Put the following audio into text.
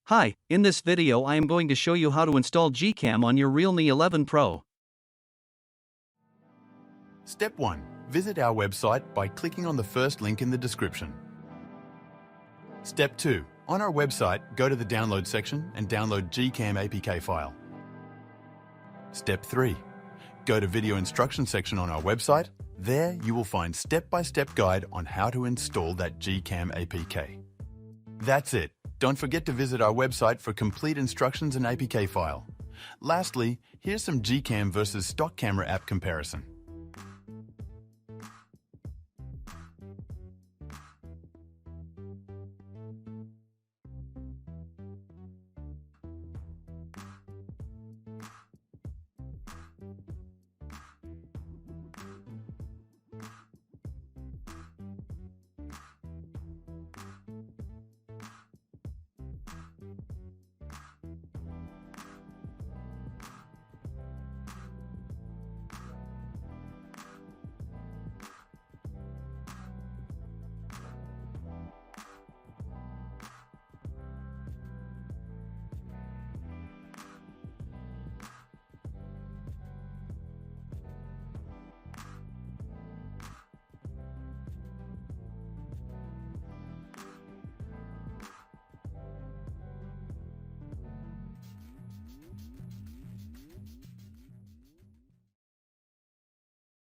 Hi, in this video I am going to show you how to install GCam on your Realme 11 Pro. Step 1. Visit our website by clicking on the first link in the description. Step 2. On our website, go to the download section and download GCam APK file. Step 3. Go to video instruction section on our website. There you will find step-by-step guide on how to install that GCam APK. That's it. Don't forget to visit our website for complete instructions and APK file. Lastly, here's some GCam versus stock camera app comparison.